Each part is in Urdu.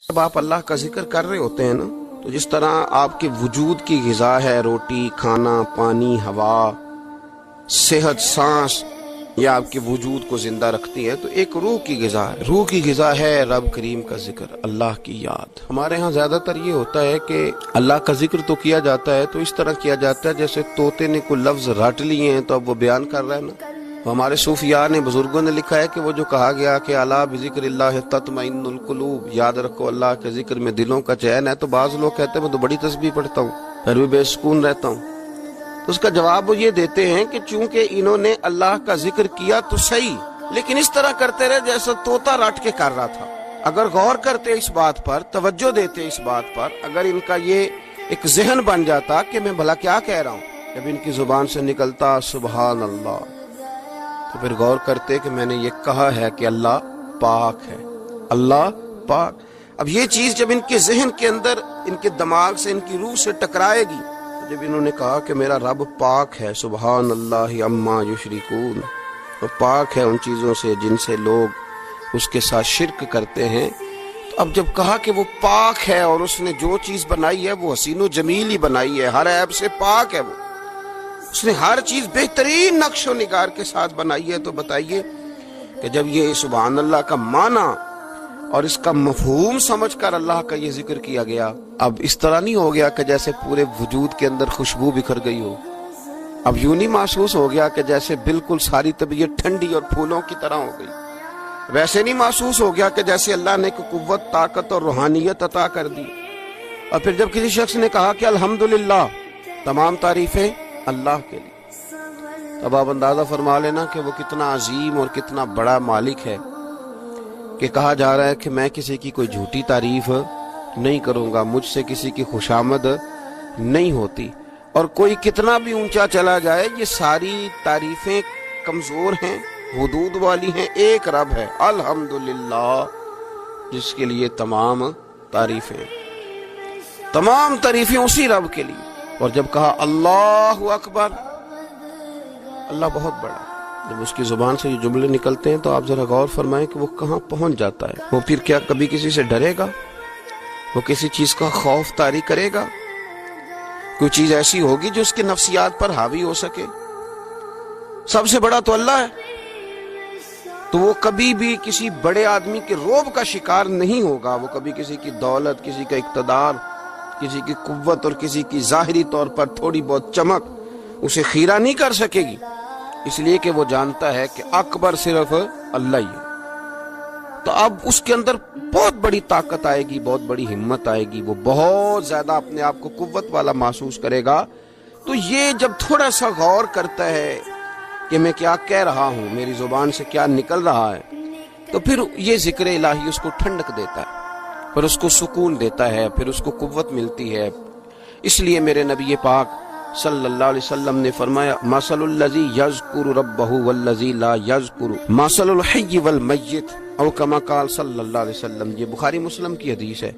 جب آپ اللہ کا ذکر کر رہے ہوتے ہیں نا، تو جس طرح آپ کے وجود کی غذا ہے روٹی، کھانا، پانی، ہوا، صحت، سانس، یہ آپ کے وجود کو زندہ رکھتی ہے، تو ایک روح کی غذا ہے۔ روح کی غذا ہے رب کریم کا ذکر، اللہ کی یاد۔ ہمارے ہاں زیادہ تر یہ ہوتا ہے کہ اللہ کا ذکر تو کیا جاتا ہے تو اس طرح کیا جاتا ہے جیسے طوطے نے کوئی لفظ رٹ لیے ہیں تو اب وہ بیان کر رہا ہے نا۔ ہمارے صوفیاء نے، بزرگوں نے لکھا ہے کہ وہ جو کہا گیا کہ الا بذکر اللہ تطمئن القلوب، یاد رکھو اللہ کے ذکر میں دلوں کا چین ہے، تو بعض لوگ کہتے ہیں میں تو بڑی تسبیح پڑھتا ہوں پھر بھی بے سکون رہتا ہوں۔ تو اس کا جواب وہ یہ دیتے ہیں کہ چونکہ انہوں نے اللہ کا ذکر کیا تو صحیح، لیکن اس طرح کرتے رہے جیسا طوطا رٹ کے کر رہا تھا۔ اگر غور کرتے اس بات پر، توجہ دیتے اس بات پر، اگر ان کا یہ ایک ذہن بن جاتا کہ میں بھلا کیا کہہ رہا ہوں، جب ان کی زبان سے نکلتا سبحان اللہ، تو پھر غور کرتے کہ میں نے یہ کہا ہے کہ اللہ پاک ہے، اللہ پاک۔ اب یہ چیز جب ان کے ذہن کے اندر، ان کے دماغ سے، ان کی روح سے ٹکرائے گی، جب انہوں نے کہا کہ میرا رب پاک ہے، سبحان اللہ عما یشرکون، وہ پاک ہے ان چیزوں سے جن سے لوگ اس کے ساتھ شرک کرتے ہیں، تو اب جب کہا کہ وہ پاک ہے اور اس نے جو چیز بنائی ہے وہ حسین و جمیل ہی بنائی ہے، ہر عیب سے پاک ہے، وہ اس نے ہر چیز بہترین نقش و نگار کے ساتھ بنائی ہے، تو بتائیے کہ جب یہ سبحان اللہ کا معنی اور اس کا مفہوم سمجھ کر اللہ کا یہ ذکر کیا گیا، اب اس طرح نہیں ہو گیا کہ جیسے پورے وجود کے اندر خوشبو بکھر گئی ہو، اب یوں نہیں محسوس ہو گیا کہ جیسے بالکل ساری طبیعت ٹھنڈی اور پھولوں کی طرح ہو گئی، ویسے نہیں محسوس ہو گیا کہ جیسے اللہ نے کوئی قوت، طاقت اور روحانیت عطا کر دی۔ اور پھر جب کسی شخص نے کہا کہ الحمدللہ، تمام تعریفیں اللہ کے لیے، تب آپ اندازہ فرما لینا کہ وہ کتنا عظیم اور کتنا بڑا مالک ہے کہ کہا جا رہا ہے کہ میں کسی کی کوئی جھوٹی تعریف نہیں کروں گا، مجھ سے کسی کی خوشامد نہیں ہوتی، اور کوئی کتنا بھی اونچا چلا جائے یہ ساری تعریفیں کمزور ہیں، حدود والی ہیں، ایک رب ہے الحمدللہ جس کے لیے تمام تعریفیں اسی رب کے لیے۔ اور جب کہا اللہ اکبر، اللہ بہت بڑا، جب اس کی زبان سے یہ جملے نکلتے ہیں تو آپ ذرا غور فرمائیں کہ وہ کہاں پہنچ جاتا ہے۔ وہ پھر کیا کبھی کسی سے ڈرے گا؟ وہ کسی چیز کا خوف طاری کرے گا؟ کوئی چیز ایسی ہوگی جو اس کے نفسیات پر حاوی ہو سکے؟ سب سے بڑا تو اللہ ہے، تو وہ کبھی بھی کسی بڑے آدمی کے رعب کا شکار نہیں ہوگا، وہ کبھی کسی کی دولت، کسی کا اقتدار، کسی کی قوت اور کسی کی ظاہری طور پر تھوڑی بہت چمک اسے خیرہ نہیں کر سکے گی، اس لیے کہ وہ جانتا ہے کہ اکبر صرف اللہ ہی ہے۔ تو اب اس کے اندر بہت بڑی طاقت آئے گی، بہت بڑی ہمت آئے گی، وہ بہت زیادہ اپنے آپ کو قوت والا محسوس کرے گا۔ تو یہ جب تھوڑا سا غور کرتا ہے کہ میں کیا کہہ رہا ہوں، میری زبان سے کیا نکل رہا ہے، تو پھر یہ ذکر الہی اس کو ٹھنڈک دیتا ہے، پھر اس کو سکون دیتا ہے، پھر اس کو قوت ملتی ہے۔ اس لیے میرے نبی پاک صلی اللہ علیہ وسلم نے فرمایا مثل الذی یذکر ربہ والذی لا یذکر مثل الحی والمیت، او کما قال صلی اللہ علیہ وسلم۔ یہ بخاری مسلم کی حدیث ہے۔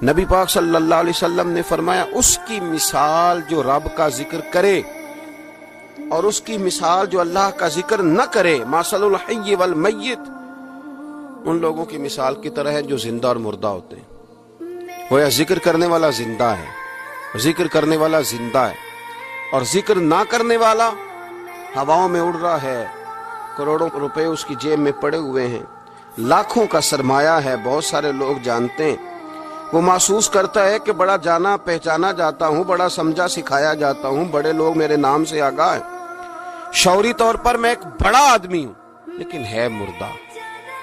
نبی پاک صلی اللہ علیہ وسلم نے فرمایا اس کی مثال جو رب کا ذکر کرے اور اس کی مثال جو اللہ کا ذکر نہ کرے، مثل الحی والمیت، ان لوگوں کی مثال کی طرح ہے جو زندہ اور مردہ ہوتے ہیں۔ گویا ذکر کرنے والا زندہ ہے، ذکر کرنے والا زندہ ہے، اور ذکر نہ کرنے والا ہواؤں میں اڑ رہا ہے، کروڑوں روپے اس کی جیب میں پڑے ہوئے ہیں، لاکھوں کا سرمایہ ہے، بہت سارے لوگ جانتے ہیں، وہ محسوس کرتا ہے کہ بڑا جانا پہچانا جاتا ہوں، بڑا سمجھا سکھایا جاتا ہوں، بڑے لوگ میرے نام سے آگاہ ہیں، شعوری طور پر میں ایک بڑا آدمی ہوں، لیکن ہے مردہ،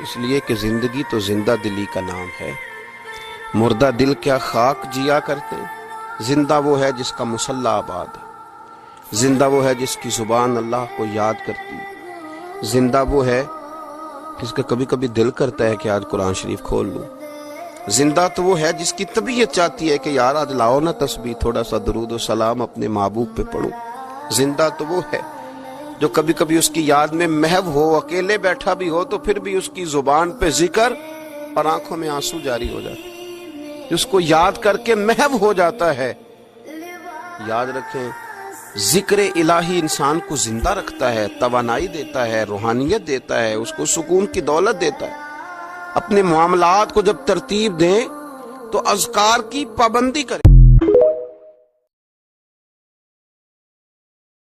اس لیے کہ زندگی تو زندہ دلی کا نام ہے۔ مردہ دل کیا خاک جیا کرتے، زندہ وہ ہے جس کا مصلی آباد ہے، زندہ وہ ہے جس کی زبان اللہ کو یاد کرتی ہے، زندہ وہ ہے جس کا کبھی کبھی دل کرتا ہے کہ آج قرآن شریف کھول لوں، زندہ تو وہ ہے جس کی طبیعت چاہتی ہے کہ یار آج لاؤ نا تسبیح، تھوڑا سا درود و سلام اپنے محبوب پہ پڑھوں، زندہ تو وہ ہے جو کبھی کبھی اس کی یاد میں محو ہو، اکیلے بیٹھا بھی ہو تو پھر بھی اس کی زبان پہ ذکر اور آنکھوں میں آنسو جاری ہو جاتے، جس کو یاد کر کے محو ہو جاتا ہے۔ یاد رکھیں، ذکر الہی انسان کو زندہ رکھتا ہے، توانائی دیتا ہے، روحانیت دیتا ہے، اس کو سکون کی دولت دیتا ہے۔ اپنے معاملات کو جب ترتیب دیں تو اذکار کی پابندی کریں.